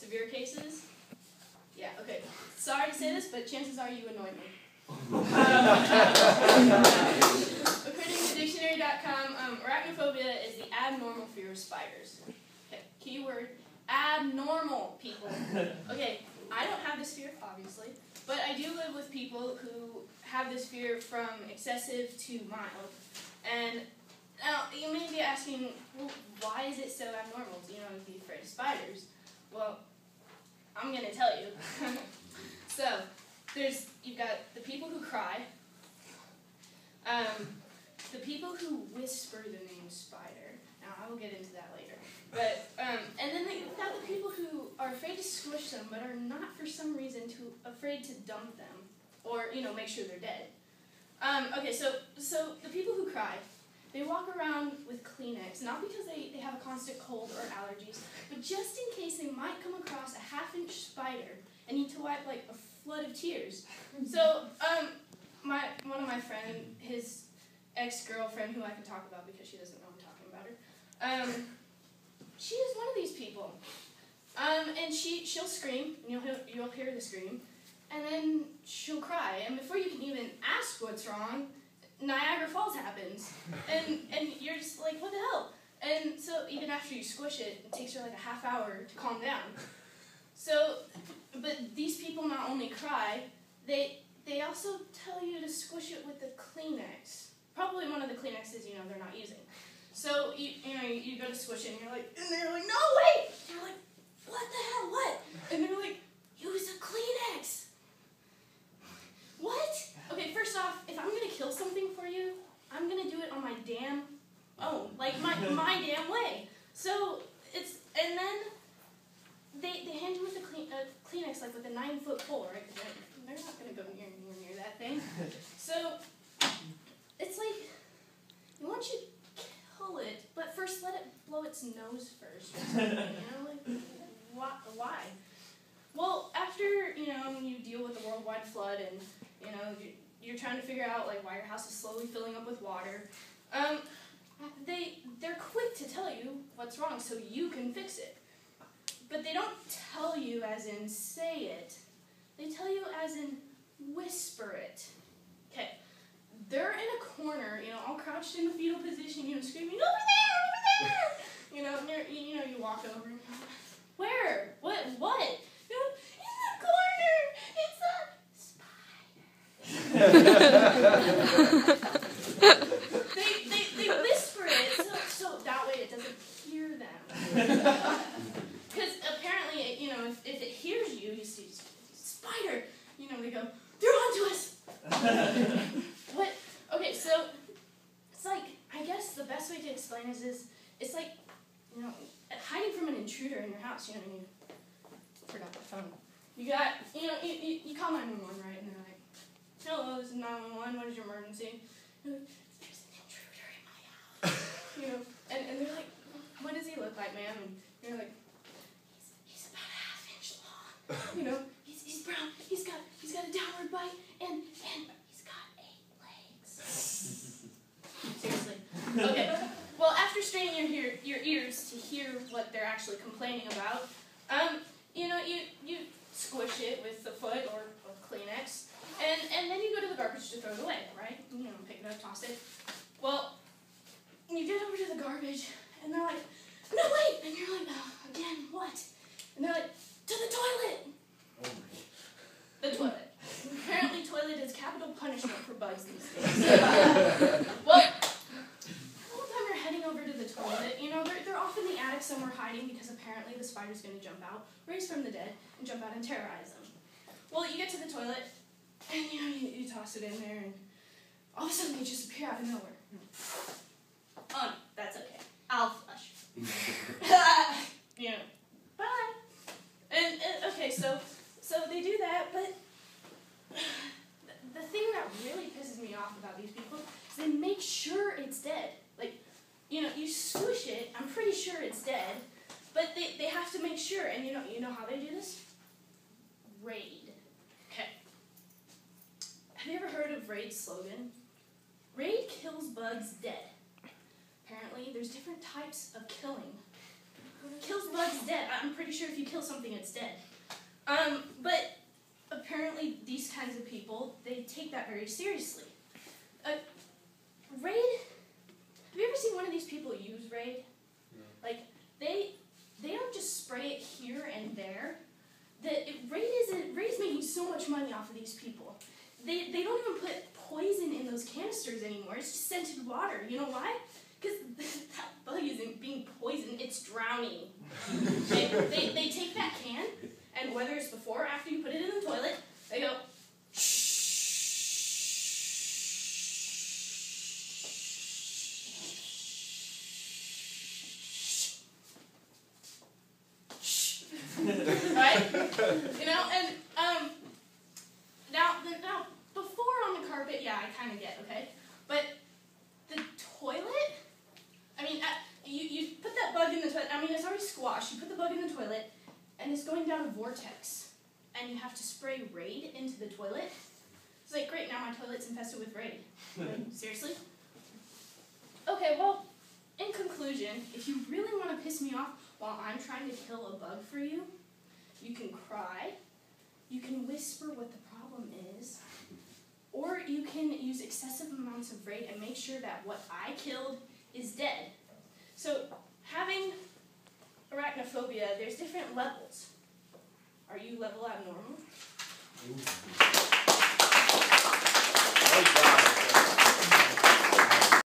severe cases? Yeah, okay. Sorry to say this, but chances are you annoy me. According to dictionary.com, arachnophobia is the abnormal fear of spiders. Okay, keyword, abnormal, people. Okay, I don't have this fear, obviously, but I do live with people who have this fear from excessive to mild. And now, you may be asking, well, why is it so abnormal to, be afraid of spiders? Well, I'm going to tell you. So, you've got the people who cry, the people who whisper the name spider. Now, I will get into that later. But, and then you've got the people who are afraid to squish them, but are not for some reason afraid to dump them, or, make sure they're dead. Okay, so the people who cry, they walk around with Kleenex, not because they have a constant cold or allergies, but just in case they might come across a half-inch spider and need to wipe like a flood of tears. So, one of my friend, his ex-girlfriend, who I can talk about because she doesn't know I'm talking about her, she is one of these people. And she'll scream, and you'll hear the scream, and then she'll cry, and before you can even ask what's wrong, Niagara Falls happens, and you're just like, what the hell? And so even after you squish it, it takes her like a half hour to calm down. So, but these people not only cry, they also tell you to squish it with the Kleenex. Probably one of the Kleenexes they're not using. So you go to squish it and you're like, and they're like, no wait! And you're like, what the hell? What? And they're like, use a Kleenex. What? Okay, first off, if I'm gonna kill something for you, I'm gonna do it on my damn own, like my damn way. So and then they hand you with a Kleenex like with a 9-foot pole, right? They're not gonna go near that thing. So it's like they want you to kill it, but first let it blow its nose first. Or something, like why? Well, after you deal with the worldwide flood and you're trying to figure out like why your house is slowly filling up with water, they're quick to tell you what's wrong so you can fix it. But they don't tell you as in say it. They tell you as in whisper it. Okay. They're in a corner, all crouched in the fetal position, screaming, over there! And you walk over and where? What? In the corner! It's a spider. they whisper it so that way it doesn't hear them. Because apparently, if it hears you, you see spider, they go, they're onto us. What? Okay, so it's like, I guess the best way to explain is it's like, hiding from an intruder in your house. You forgot my phone. You got, you call 911, right? And they're like, hello, this is 911. What is your emergency? There's an intruder in my house. And they're like, what does he look like, ma'am? And you're like, he's about a half-inch long. He's brown. He's got a downward bite, and he's got 8 legs. Seriously. Okay. Well, after straining your ears to hear what they're actually complaining about, you squish it with the foot or Kleenex, and then you go to the garbage to throw it away, right? Pick it up, toss it. Well, you get over to the garbage, and they're like, no, wait! And you're like, oh, again, what? And they're like, to the toilet! Oh my. The toilet. Apparently, toilet is capital punishment for bugs these days. Well, the whole time you're heading over to the toilet, they're off in the attic somewhere hiding because apparently the spider's going to jump out, raise from the dead, and jump out and terrorize them. Well, you get to the toilet, and you toss it in there, and all of a sudden they just appear out of nowhere. Oh, no, that's okay. I'll flush. Bye. And okay, so they do that, but the thing that really pisses me off about these people is they make sure it's dead. Like, you squish it, I'm pretty sure it's dead, but they have to make sure, and you know how they do this? Raid. Okay. Have you ever heard of Raid's slogan? Raid kills bugs dead. Apparently, there's different types of killing. kills bugs dead. I'm pretty sure if you kill something, it's dead. But apparently these kinds of people, they take that very seriously. Raid, have you ever seen one of these people use Raid? No. Like, they don't just spray it here and there. Raid's making so much money off of these people. They don't even put poison in those canisters anymore. It's just scented water. You know why? Because that bug isn't being poisoned, it's drowning. They take that can, and whether it's before or after you put it in the toilet, they go, right? You know, and now before on the carpet, yeah, I kind of get, okay? But the toilet, I mean, you put that bug in the toilet, I mean, it's already squashed, you put the bug in the toilet, and it's going down a vortex, and you have to spray Raid into the toilet. It's like, great, now my toilet's infested with Raid. Like, seriously? Okay, well, in conclusion, if you really want to piss me off while I'm trying to kill a bug for you, you can cry, you can whisper what the problem is, or you can use excessive amounts of Raid and make sure that what I killed is dead. So, having arachnophobia, there's different levels. Are you level abnormal? Oh, God.